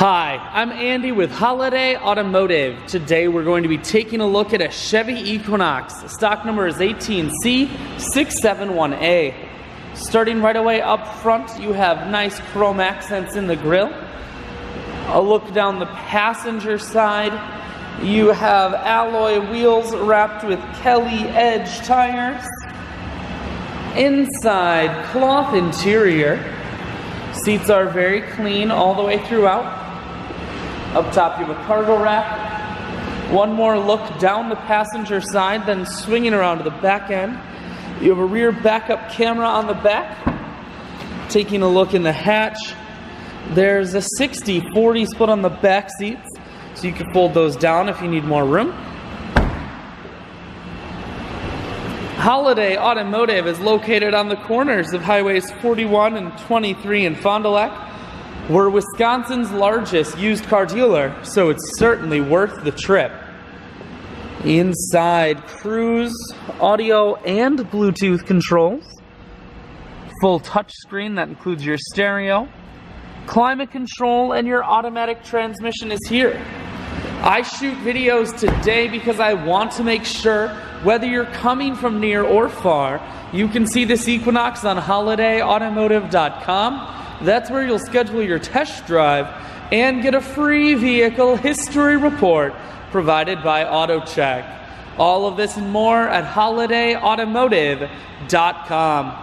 Hi, I'm Andy with Holiday Automotive. Today we're going to be taking a look at a Chevy Equinox. The stock number is 18C671A. Starting right away up front, you have nice chrome accents in the grille. A look down the passenger side, you have alloy wheels wrapped with Kelly Edge tires. Inside, cloth interior. Seats are very clean all the way throughout. Up top you have a cargo rack. One more look down the passenger side, then swinging around to the back end. You have a rear backup camera on the back. Taking a look in the hatch, there's a 60-40 split on the back seats, so you can fold those down if you need more room. Holiday Automotive is located on the corners of highways 41 and 23 in Fond du Lac. We're Wisconsin's largest used car dealer, so it's certainly worth the trip. Inside, cruise, audio, and Bluetooth controls. Full touchscreen that includes your stereo. Climate control and your automatic transmission is here. I shoot videos today because I want to make sure, whether you're coming from near or far, you can see this Equinox on holidayautomotive.com. That's where you'll schedule your test drive and get a free vehicle history report provided by AutoCheck. All of this and more at holidayautomotive.com.